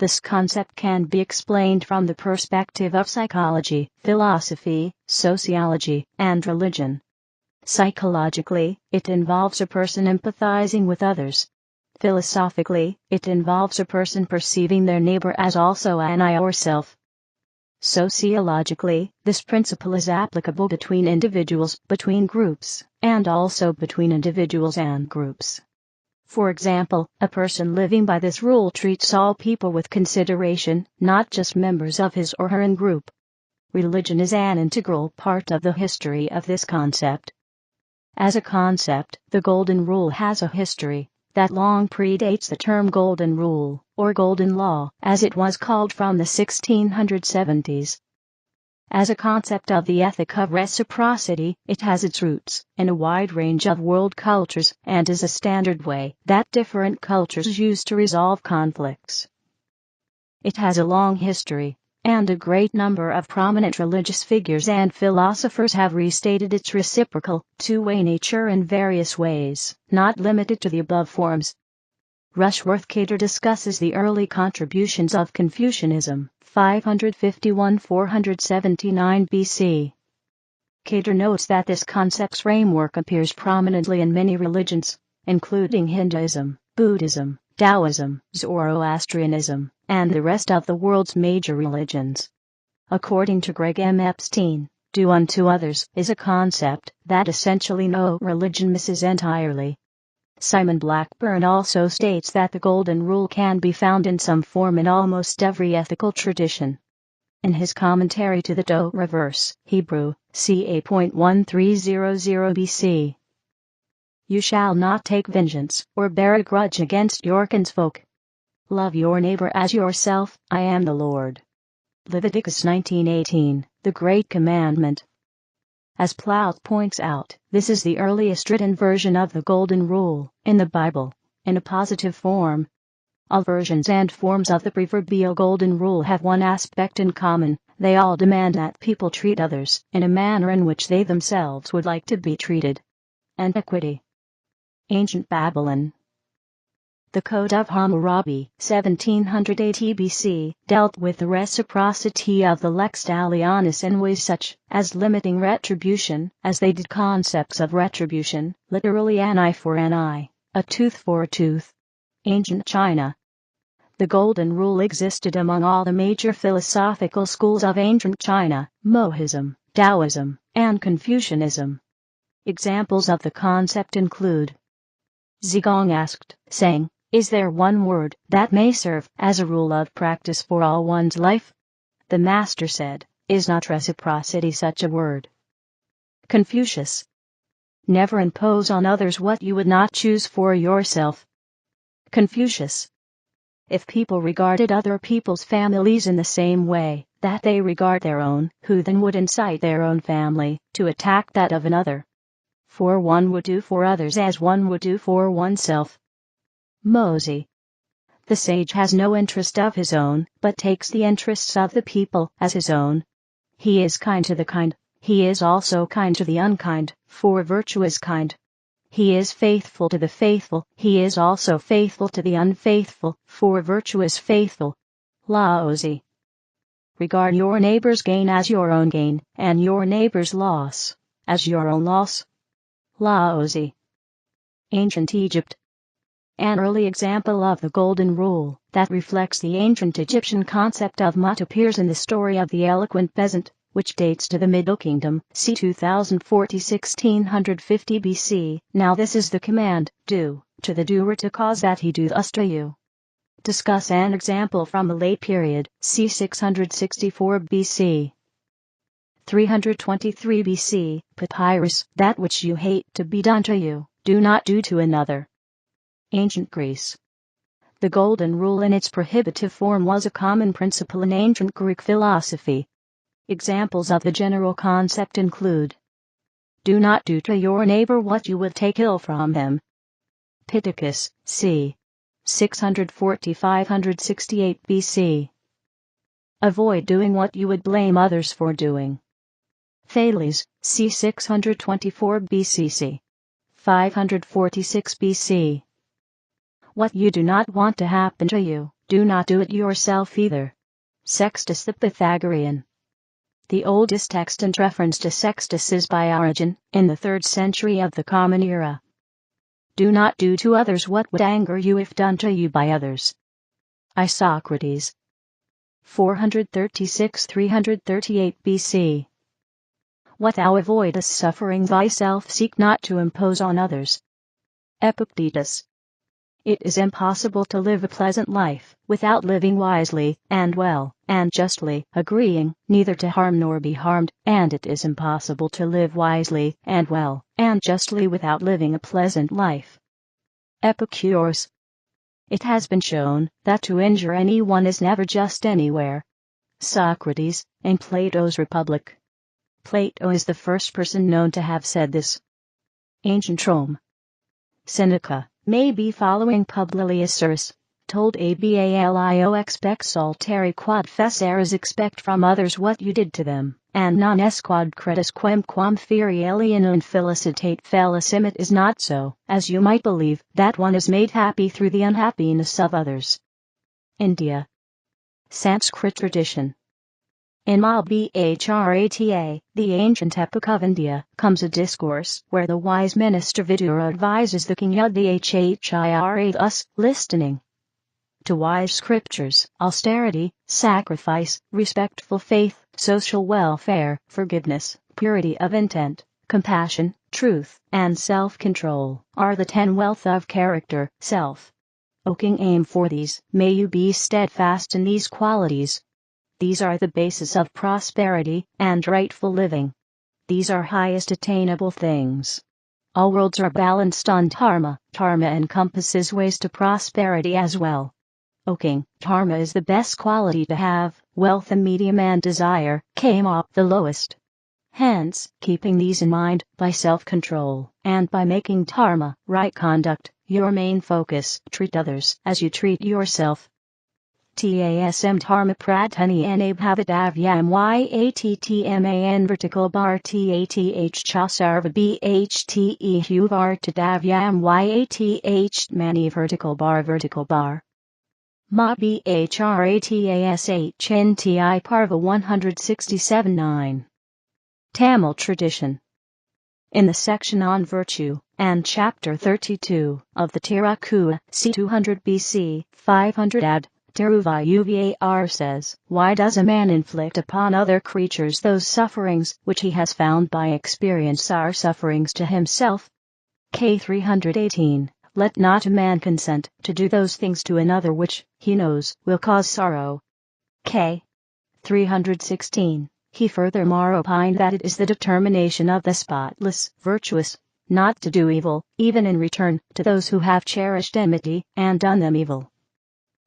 This concept can be explained from the perspective of psychology, philosophy, sociology, and religion. Psychologically, it involves a person empathizing with others. Philosophically, it involves a person perceiving their neighbor as also an I or self. Sociologically, this principle is applicable between individuals, between groups, and also between individuals and groups. For example, a person living by this rule treats all people with consideration, not just members of his or her in-group. Religion is an integral part of the history of this concept. As a concept, the Golden Rule has a history that long predates the term Golden Rule, or Golden Law, as it was called from the 1670s. As a concept of the ethic of reciprocity, it has its roots in a wide range of world cultures and is a standard way that different cultures use to resolve conflicts. It has a long history, and a great number of prominent religious figures and philosophers have restated its reciprocal, two-way nature in various ways, not limited to the above forms. Rushworth-Cater discusses the early contributions of Confucianism, 551–479 BC. Cater notes that this concept's framework appears prominently in many religions, including Hinduism, Buddhism, Taoism, Zoroastrianism, and the rest of the world's major religions. According to Greg M. Epstein, do unto others is a concept that essentially no religion misses entirely. Simon Blackburn also states that the Golden Rule can be found in some form in almost every ethical tradition. In his commentary to the Torah verse, Hebrew, ca. 1300 BC. You shall not take vengeance, or bear a grudge against your kinsfolk. Love your neighbor as yourself, I am the Lord. Leviticus 19:18, the Great Commandment. As Plouth points out, this is the earliest written version of the Golden Rule, in the Bible, in a positive form. All versions and forms of the proverbial Golden Rule have one aspect in common: they all demand that people treat others in a manner in which they themselves would like to be treated. Antiquity. Ancient Babylon. The Code of Hammurabi, 1780 BC, dealt with the reciprocity of the lex talionis in ways such as limiting retribution, as they did concepts of retribution, literally an eye for an eye, a tooth for a tooth. Ancient China. The Golden Rule existed among all the major philosophical schools of ancient China: Mohism, Taoism, and Confucianism. Examples of the concept include: Zigong asked, saying, "Is there one word that may serve as a rule of practice for all one's life?" The master said, "Is not reciprocity such a word?" Confucius. Never impose on others what you would not choose for yourself. Confucius. If people regarded other people's families in the same way that they regard their own, who then would incite their own family to attack that of another? For one would do for others as one would do for oneself. Mosey. The sage has no interest of his own, but takes the interests of the people as his own. He is kind to the kind, he is also kind to the unkind, for virtue is kind. He is faithful to the faithful, he is also faithful to the unfaithful, for virtue is faithful. Laozi. Regard your neighbor's gain as your own gain, and your neighbor's loss as your own loss. Laozi. Ancient Egypt. An early example of the Golden Rule that reflects the ancient Egyptian concept of Mut appears in the story of the eloquent peasant, which dates to the Middle Kingdom, c. 2040–1650 BC. Now this is the command: do to the doer to cause that he do thus to you. Discuss an example from a late period, c. 664 BC. 323 BC, Papyrus: that which you hate to be done to you, do not do to another. Ancient Greece. The Golden Rule in its prohibitive form was a common principle in ancient Greek philosophy. Examples of the general concept include: do not do to your neighbor what you would take ill from him. Pittacus, c. 640–568 BC. Avoid doing what you would blame others for doing. Thales, c. 624 BCC. 546 BC. What you do not want to happen to you, Do not do it yourself either. Sextus the Pythagorean. The oldest text in reference to Sextus is by Origen, in the 3rd century of the Common Era. Do not do to others what would anger you if done to you by others. Isocrates. 436–338 BC. What thou avoidest suffering thyself, seek not to impose on others. Epictetus. It is impossible to live a pleasant life without living wisely and well and justly, agreeing neither to harm nor be harmed, and it is impossible to live wisely and well and justly without living a pleasant life. Epicurus. It has been shown that to injure anyone is never just anywhere. Socrates, in Plato's Republic. Plato is the first person known to have said this. Ancient Rome. Seneca, maybe following Publilius Syrus, told Abalio expect saltare quod feceres, expect from others what you did to them, and non est quod credas quam feri alienum felicitate felicim. It is not so, as you might believe, that one is made happy through the unhappiness of others. India. Sanskrit tradition. In Mahabharata, the ancient epic of India, comes a discourse where the wise minister Vidura advises the king Yudhishthira thus, listening to wise scriptures, austerity, sacrifice, respectful faith, social welfare, forgiveness, purity of intent, compassion, truth, and self-control are the 10 wealth of character, self. O king, aim for these, may you be steadfast in these qualities. These are the basis of prosperity and rightful living. These are highest attainable things. All worlds are balanced on dharma. Dharma encompasses ways to prosperity as well. O king, dharma is the best quality to have, wealth the medium, and desire, kama, the lowest. Hence, keeping these in mind, by self-control, and by making dharma, right conduct, your main focus, treat others as you treat yourself. Tasm dharma pratani bhavadavyam yattman vertical bar tath chasarva bhte huvartadavyam yath mani vertical bar. Ma bhratashhnti parva 167-9. Tamil tradition. In the section on virtue, and chapter 32 of the Tirakula, c. 200 BC, 500 AD, Tiruvalluvar says, why does a man inflict upon other creatures those sufferings which he has found by experience are sufferings to himself? K. 318. Let not a man consent to do those things to another which, he knows, will cause sorrow. K. 316. He furthermore opined that it is the determination of the spotless, virtuous, not to do evil, even in return, to those who have cherished enmity and done them evil.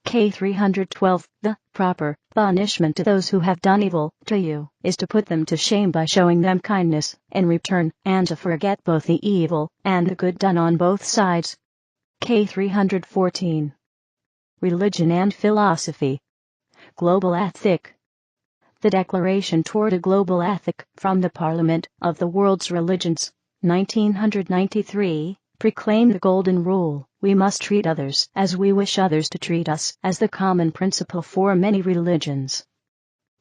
K. 312. The proper punishment to those who have done evil to you is to put them to shame by showing them kindness in return, and to forget both the evil and the good done on both sides. K. 314. Religion and philosophy. Global ethic. The Declaration toward a Global Ethic from the Parliament of the World's Religions, 1993, proclaimed the Golden Rule: we must treat others as we wish others to treat us, as the common principle for many religions.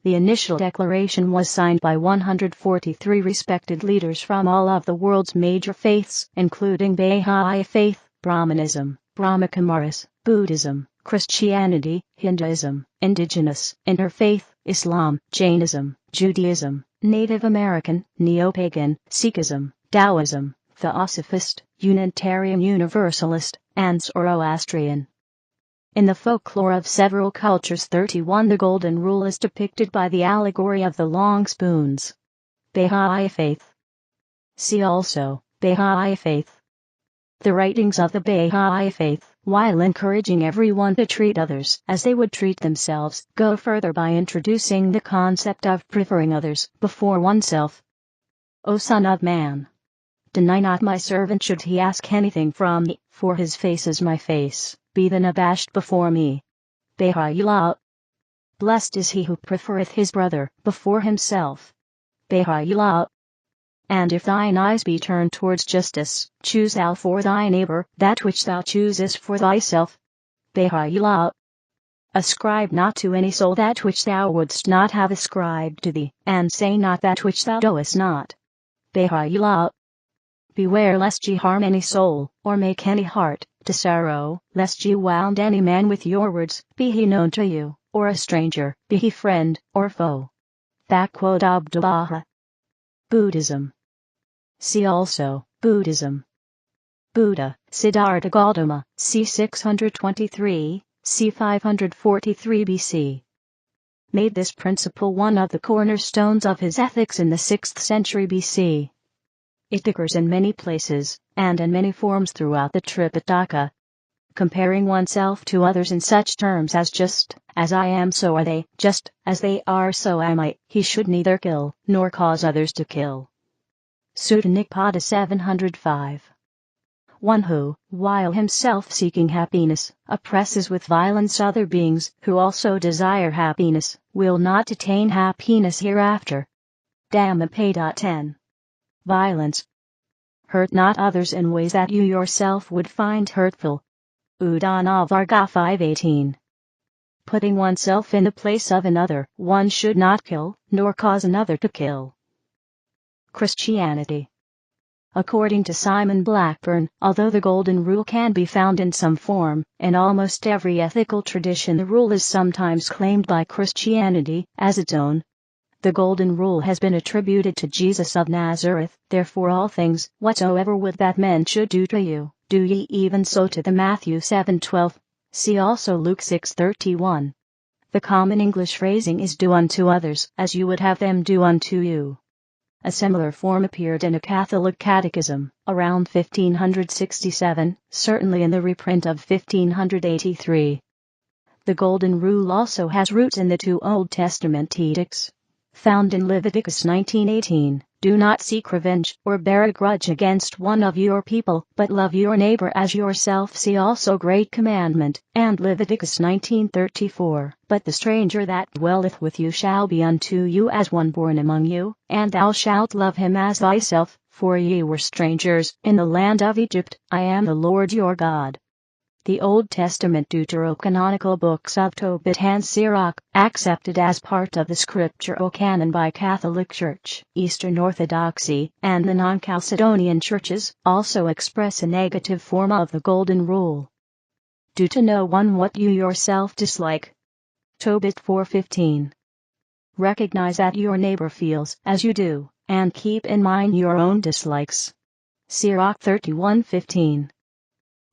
The initial declaration was signed by 143 respected leaders from all of the world's major faiths, including Baha'i faith, Brahmanism, Brahmakumaris, Buddhism, Christianity, Hinduism, Indigenous, Interfaith, Islam, Jainism, Judaism, Native American, Neo-Pagan, Sikhism, Taoism, Theosophist, Unitarian Universalist, and Zoroastrian. In the folklore of several cultures 31, the Golden Rule is depicted by the allegory of the long spoons. Baha'i faith. See also, Baha'i faith. The writings of the Baha'i faith, while encouraging everyone to treat others as they would treat themselves, go further by introducing the concept of preferring others before oneself. O Son of Man! Deny not my servant should he ask anything from me, for his face is my face, be then abashed before me. Baha'u'llah. Blessed is he who prefereth his brother before himself. Baha'u'llah. And if thine eyes be turned towards justice, choose thou for thy neighbor that which thou choosest for thyself. Baha'u'llah. Ascribe not to any soul that which thou wouldst not have ascribed to thee, and say not that which thou doest not. Baha'u'llah. Beware lest ye harm any soul, or make any heart to sorrow, lest ye wound any man with your words, be he known to you, or a stranger, be he friend, or foe. Abdu'l-Baha. Buddhism. See also, Buddhism. Buddha, Siddhartha Gautama, c. 623, c. 543 BC. Made this principle one of the cornerstones of his ethics in the 6th century BC. It occurs in many places, and in many forms throughout the Tripitaka. Comparing oneself to others in such terms as just as I am so are they, just as they are so am I, he should neither kill, nor cause others to kill. Sutta Nipada 705. One who, while himself seeking happiness, oppresses with violence other beings who also desire happiness, will not attain happiness hereafter. Dhammapada 10. Violence. Hurt not others in ways that you yourself would find hurtful. Udana Varga 518. Putting oneself in the place of another, one should not kill, nor cause another to kill. Christianity. According to Simon Blackburn, although the Golden Rule can be found in some form, in almost every ethical tradition the rule is sometimes claimed by Christianity as its own. The Golden Rule has been attributed to Jesus of Nazareth, therefore all things whatsoever would that men should do to you, do ye even so to them. Matthew 7:12. See also Luke 6:31. The common English phrasing is do unto others as you would have them do unto you. A similar form appeared in a Catholic catechism, around 1567, certainly in the reprint of 1583. The Golden Rule also has roots in the 2 Old Testament edicts. Found in Leviticus 19:18, do not seek revenge or bear a grudge against one of your people, but love your neighbor as yourself. See also Great Commandment, and Leviticus 19:34, but the stranger that dwelleth with you shall be unto you as one born among you, and thou shalt love him as thyself, for ye were strangers in the land of Egypt. I am the Lord your God. The Old Testament deuterocanonical books of Tobit and Sirach, accepted as part of the scriptural canon by Catholic Church, Eastern Orthodoxy, and the non-Chalcedonian churches, also express a negative form of the Golden Rule. Do to no one what you yourself dislike. Tobit 4:15. Recognize that your neighbor feels as you do, and keep in mind your own dislikes. Sirach 31:15.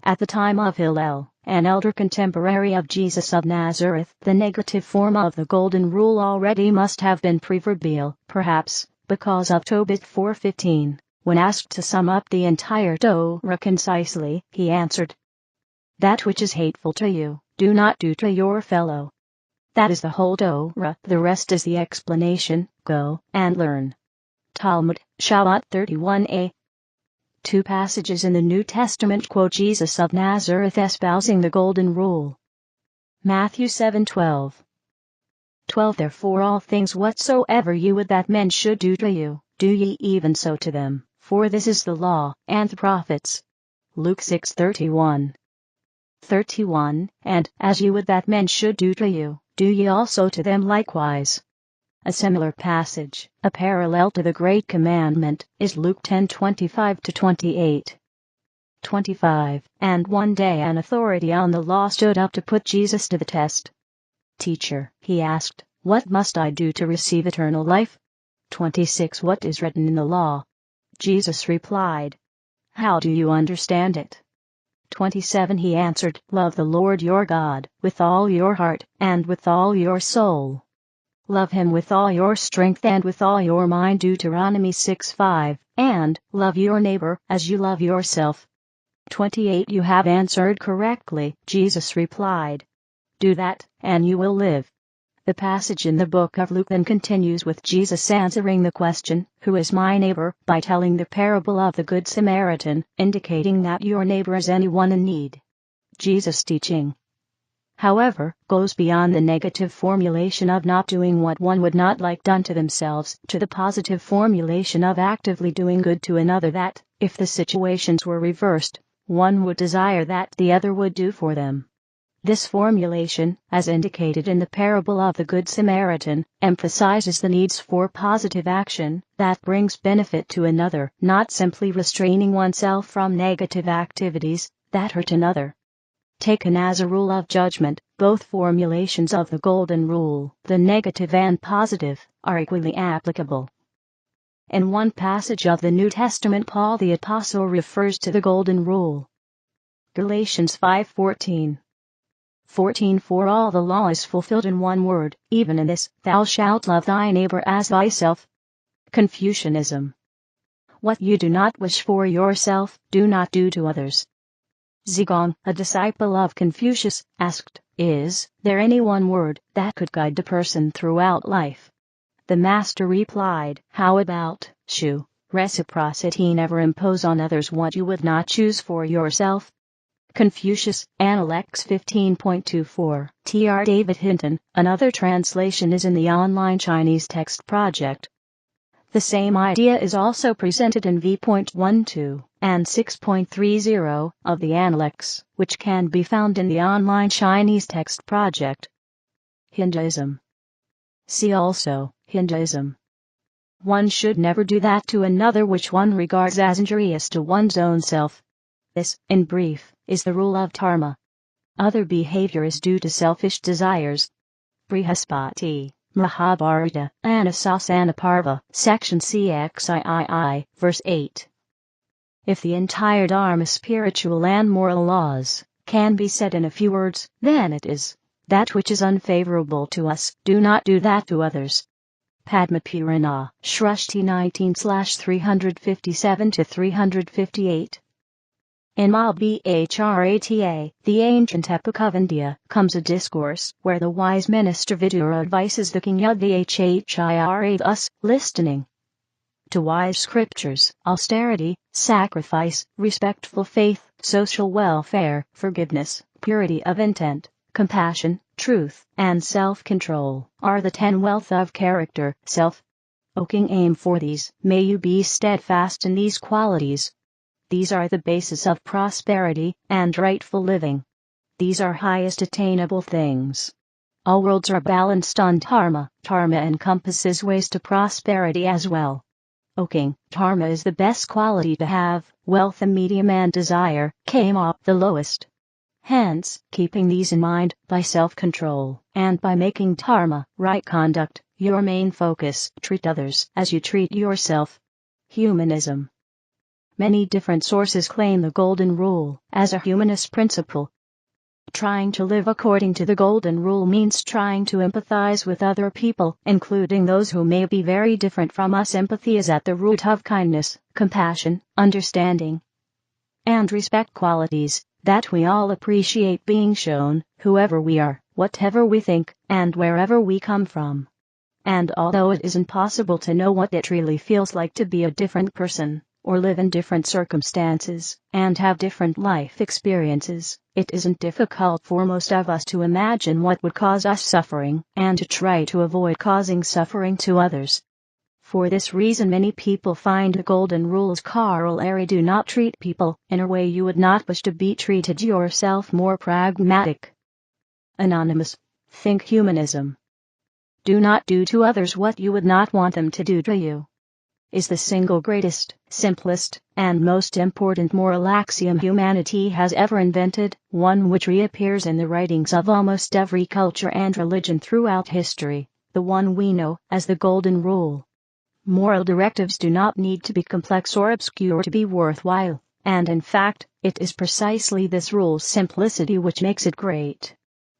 At the time of Hillel, an elder contemporary of Jesus of Nazareth, the negative form of the Golden Rule already must have been proverbial, perhaps, because of Tobit 4:15. When asked to sum up the entire Torah concisely, he answered, "That which is hateful to you, do not do to your fellow." That is the whole Torah, the rest is the explanation. Go and learn. Talmud, Shabbat 31a. 2 passages in the New Testament quote Jesus of Nazareth espousing the Golden Rule. Matthew 7:12. 12 Therefore all things whatsoever you would that men should do to you, do ye even so to them, for this is the law and the prophets. Luke 6:31. 31 And as ye would that men should do to you, do ye also to them likewise. A similar passage, a parallel to the Great Commandment, is Luke 10:25-28. 25 And one day an authority on the law stood up to put Jesus to the test. Teacher, he asked, what must I do to receive eternal life? 26 What is written in the law? Jesus replied, how do you understand it? 27 He answered, love the Lord your God, with all your heart, and with all your soul. Love him with all your strength and with all your mind. Deuteronomy 6:5, and love your neighbor as you love yourself. 28 You have answered correctly, Jesus replied. Do that, and you will live. The passage in the book of Luke then continues with Jesus answering the question, who is my neighbor, by telling the parable of the Good Samaritan, indicating that your neighbor is anyone in need. Jesus' teaching, however, goes beyond the negative formulation of not doing what one would not like done to themselves, to the positive formulation of actively doing good to another that, if the situations were reversed, one would desire that the other would do for them. This formulation, as indicated in the parable of the Good Samaritan, emphasizes the needs for positive action that brings benefit to another, not simply restraining oneself from negative activities that hurt another. Taken as a rule of judgment, both formulations of the Golden Rule, the negative and positive, are equally applicable. In one passage of the New Testament, Paul the Apostle refers to the Golden Rule. Galatians 5:14. 14 For all the law is fulfilled in one word, even in this, thou shalt love thy neighbor as thyself. Confucianism. What you do not wish for yourself, do not do to others. Zigong, a disciple of Confucius, asked, "Is there any one word that could guide the person throughout life?" The master replied, "How about shu, reciprocity? Never impose on others what you would not choose for yourself." Confucius, Analects 15.24. Tr. David Hinton. Another translation is in the online Chinese text project. The same idea is also presented in v.12 and 6.30 of the Analects, which can be found in the online Chinese text project. Hinduism. See also, Hinduism. One should never do that to another which one regards as injurious to one's own self. This, in brief, is the rule of dharma. Other behavior is due to selfish desires. Brihaspati, Mahabharata, Anusasana Parva, section CXIII, verse 8. If the entire dharma, spiritual and moral laws, can be said in a few words, then it is, that which is unfavorable to us, do not do that to others. Padmapurana, Shrushti 19/357-358. In Mahabharata, the ancient epic of India, comes a discourse where the wise minister Vidura advises the king Yudhishthira thus, listening to wise scriptures, austerity, sacrifice, respectful faith, social welfare, forgiveness, purity of intent, compassion, truth, and self-control are the 10 wealth of character, self. O king, aim for these, may you be steadfast in these qualities. These are the basis of prosperity and rightful living. These are highest attainable things. All worlds are balanced on dharma. Dharma encompasses ways to prosperity as well. O king, dharma is the best quality to have, wealth the medium, and desire, kama, the lowest. Hence, keeping these in mind, by self-control, and by making dharma, right conduct, your main focus, treat others as you treat yourself. Humanism. Many different sources claim the Golden Rule as a humanist principle. Trying to live according to the Golden Rule means trying to empathize with other people, including those who may be very different from us. Empathy is at the root of kindness, compassion, understanding, and respect, qualities that we all appreciate being shown, whoever we are, whatever we think, and wherever we come from. And although it isn't possible to know what it really feels like to be a different person, or live in different circumstances, and have different life experiences, it isn't difficult for most of us to imagine what would cause us suffering, and to try to avoid causing suffering to others. For this reason, many people find the Golden Rule's corollary, do not treat people in a way you would not wish to be treated yourself, more pragmatic. Anonymous. Think humanism. Do not do to others what you would not want them to do to you. Is the single greatest, simplest, and most important moral axiom humanity has ever invented, one which reappears in the writings of almost every culture and religion throughout history, the one we know as the Golden Rule. Moral directives do not need to be complex or obscure to be worthwhile, and in fact, it is precisely this rule's simplicity which makes it great.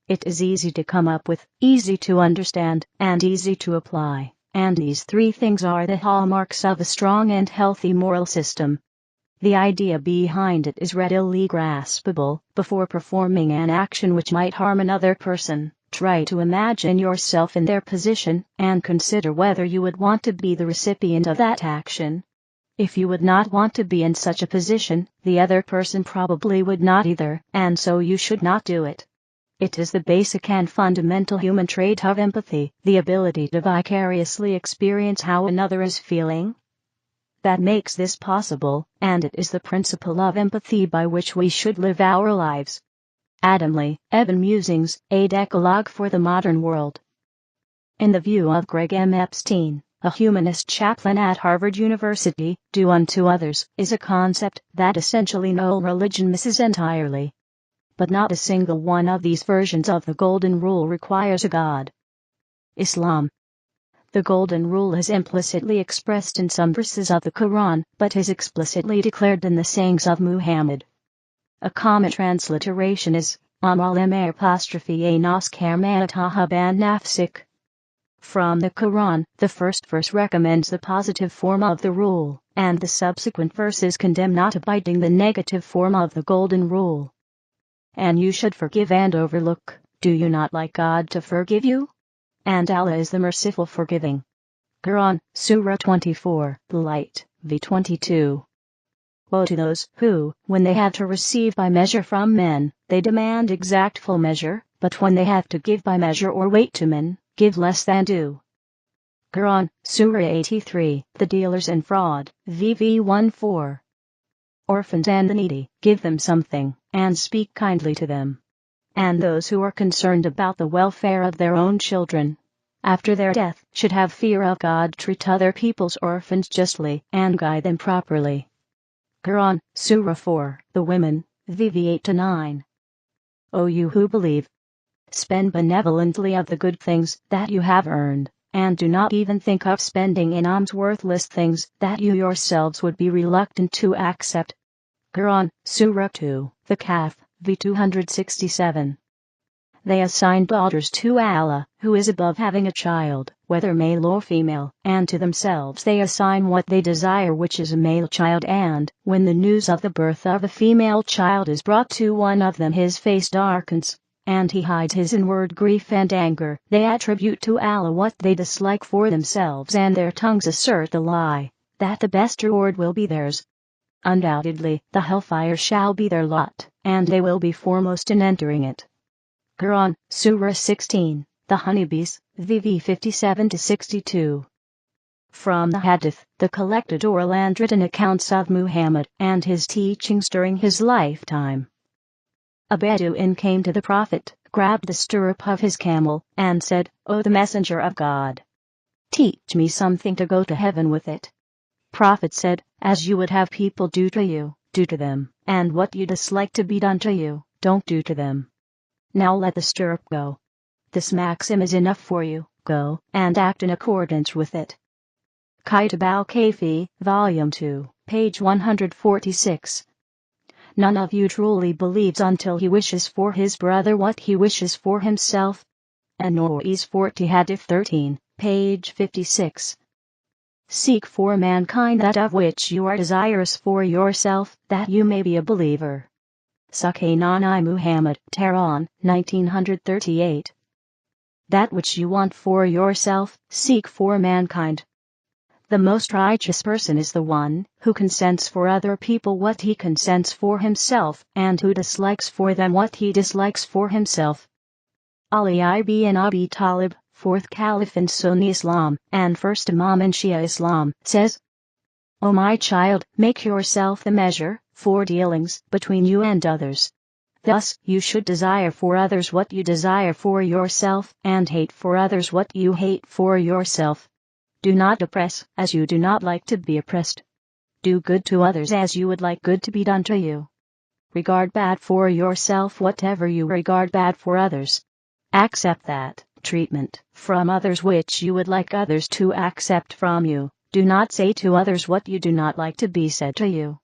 It is easy to come up with, easy to understand, and easy to apply. And these 3 things are the hallmarks of a strong and healthy moral system. The idea behind it is readily graspable. Before performing an action which might harm another person, try to imagine yourself in their position, and consider whether you would want to be the recipient of that action. If you would not want to be in such a position, the other person probably would not either, and so you should not do it. It is the basic and fundamental human trait of empathy, the ability to vicariously experience how another is feeling, that makes this possible, and it is the principle of empathy by which we should live our lives. Adamley, Eben Musings, A Decalogue for the Modern World. In the view of Greg M. Epstein, a humanist chaplain at Harvard University, do unto others is a concept that essentially no religion misses entirely. But not a single one of these versions of the Golden Rule requires a God. Islam. The Golden Rule is implicitly expressed in some verses of the Quran, but is explicitly declared in the sayings of Muhammad. A common transliteration is, Amalim apostrophe nos karmatahaban nafsik. From the Quran, the first verse recommends the positive form of the rule, and the subsequent verses condemn not abiding the negative form of the Golden Rule. And you should forgive and overlook. Do you not like God to forgive you? And Allah is the merciful forgiving. Quran, Surah 24, Light, v 22. Woe to those who, when they have to receive by measure from men, they demand exact full measure, but when they have to give by measure or weight to men, give less than due. Quran, Surah 83, The Dealers in Fraud, VV 14. Orphans and the needy, give them something, and speak kindly to them. And those who are concerned about the welfare of their own children, after their death, should have fear of God, treat other people's orphans justly, and guide them properly. Quran, Surah 4, The Women, VV 8-9. O you who believe, spend benevolently of the good things that you have earned, and do not even think of spending in alms worthless things that you yourselves would be reluctant to accept. Quran, Surah 2, The Kahf, v 267. They assign daughters to Allah, who is above having a child, whether male or female, and to themselves they assign what they desire, which is a male child, and, when the news of the birth of a female child is brought to one of them, his face darkens, and he hides his inward grief and anger. They attribute to Allah what they dislike for themselves, and their tongues assert the lie, that the best reward will be theirs. Undoubtedly, the hellfire shall be their lot, and they will be foremost in entering it. Quran, Surah 16, The Honeybees, VV 57-62. From the Hadith, the collected oral and written accounts of Muhammad and his teachings during his lifetime. A Bedouin came to the Prophet, grabbed the stirrup of his camel, and said, O the Messenger of God, teach me something to go to heaven with it. Prophet said, as you would have people do to you, do to them, and what you dislike to be done to you, don't do to them. Now let the stirrup go. This maxim is enough for you, go, and act in accordance with it. Kitab al-Kafi, Volume 2, page 146. None of you truly believes until he wishes for his brother what he wishes for himself. An-Nur's 40 Hadith 13, page 56. Seek for mankind that of which you are desirous for yourself, that you may be a believer. Sukainani Muhammad, Tehran, 1938. That which you want for yourself, seek for mankind. The most righteous person is the one who consents for other people what he consents for himself, and who dislikes for them what he dislikes for himself. Ali ibn Abi Talib, fourth Caliph in Sunni Islam, and first Imam in Shia Islam, says, O my child, make yourself the measure for dealings between you and others. Thus, you should desire for others what you desire for yourself, and hate for others what you hate for yourself. Do not oppress, as you do not like to be oppressed. Do good to others as you would like good to be done to you. Regard bad for yourself whatever you regard bad for others. Accept that treatment from others which you would like others to accept from you. Do not say to others what you do not like to be said to you.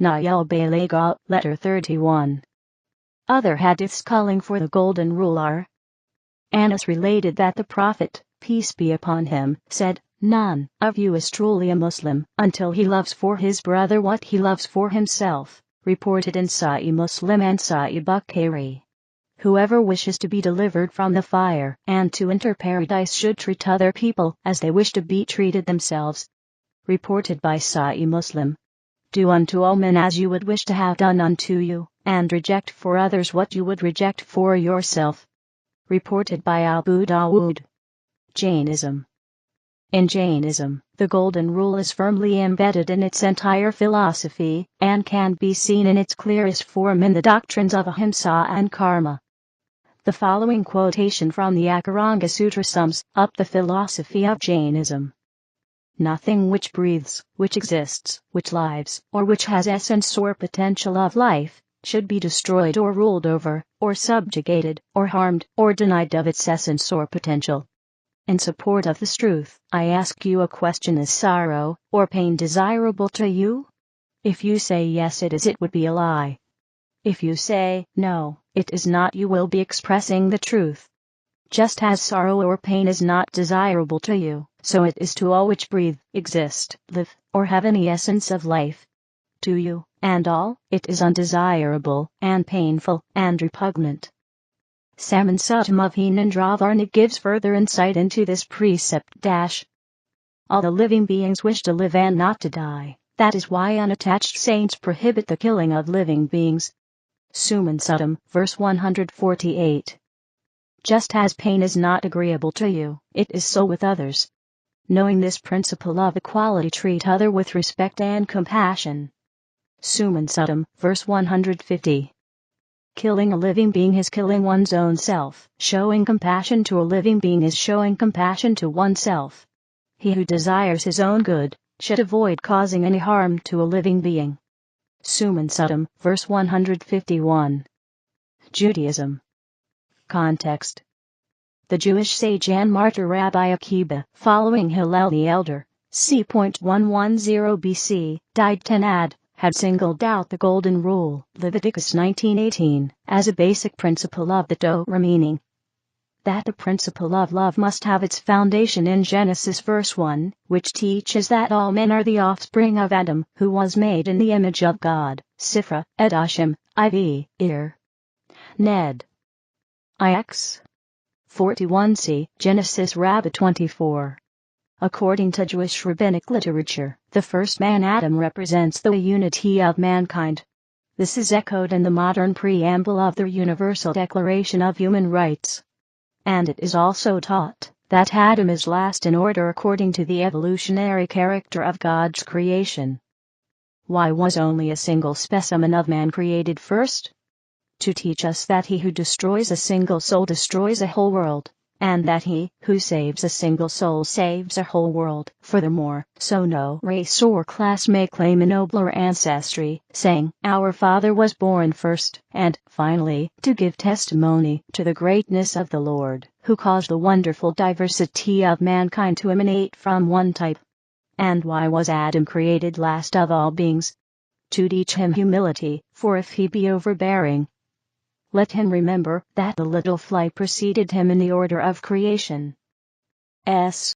Nahya al-Balagha, Letter 31. Other hadiths calling for the Golden Rule are: Anas related that the Prophet, peace be upon him, said, none of you is truly a Muslim until he loves for his brother what he loves for himself, reported in Sahih Muslim and Sahih Bukhari. Whoever wishes to be delivered from the fire and to enter paradise should treat other people as they wish to be treated themselves. Reported by Sahih Muslim. Do unto all men as you would wish to have done unto you, and reject for others what you would reject for yourself. Reported by Abu Dawood. Jainism. In Jainism, the Golden Rule is firmly embedded in its entire philosophy, and can be seen in its clearest form in the doctrines of ahimsa and karma. The following quotation from the Akaranga Sutra sums up the philosophy of Jainism. Nothing which breathes, which exists, which lives, or which has essence or potential of life, should be destroyed or ruled over, or subjugated, or harmed, or denied of its essence or potential. In support of this truth, I ask you a question: is sorrow or pain desirable to you? If you say yes, it would be a lie. If you say no, it is not, you will be expressing the truth. Just as sorrow or pain is not desirable to you, so it is to all which breathe, exist, live, or have any essence of life. To you, and all, it is undesirable, and painful, and repugnant. Saman Suttam of Hinendravarna gives further insight into this precept. All the living beings wish to live and not to die. That is why unattached saints prohibit the killing of living beings. Suman Suttam, verse 148. Just as pain is not agreeable to you, it is so with others. Knowing this principle of equality, treat other with respect and compassion. Suman Suttam, verse 150. Killing a living being is killing one's own self. Showing compassion to a living being is showing compassion to oneself. He who desires his own good should avoid causing any harm to a living being. Suman Suttam, verse 151. Judaism. Context. The Jewish sage and martyr Rabbi Akiba, following Hillel the Elder, c.110 BC, died 10 AD, had singled out the Golden Rule, Leviticus 19:18, as a basic principle of the Torah, meaning that the principle of love must have its foundation in Genesis verse 1, which teaches that all men are the offspring of Adam, who was made in the image of God. Sifra, Ed Hashem, IV, Ir. Ned. Ix. 41c, Genesis Rabbah 24. According to Jewish rabbinic literature, the first man Adam represents the unity of mankind. This is echoed in the modern preamble of the Universal Declaration of Human Rights. And it is also taught that Adam is last in order according to the evolutionary character of God's creation. Why was only a single specimen of man created first? To teach us that he who destroys a single soul destroys a whole world, and that he who saves a single soul saves a whole world. Furthermore, so no race or class may claim a nobler ancestry, saying, "Our father was born first," and, finally, to give testimony to the greatness of the Lord, who caused the wonderful diversity of mankind to emanate from one type. And why was Adam created last of all beings? To teach him humility, for if he be overbearing, let him remember that the little fly preceded him in the order of creation.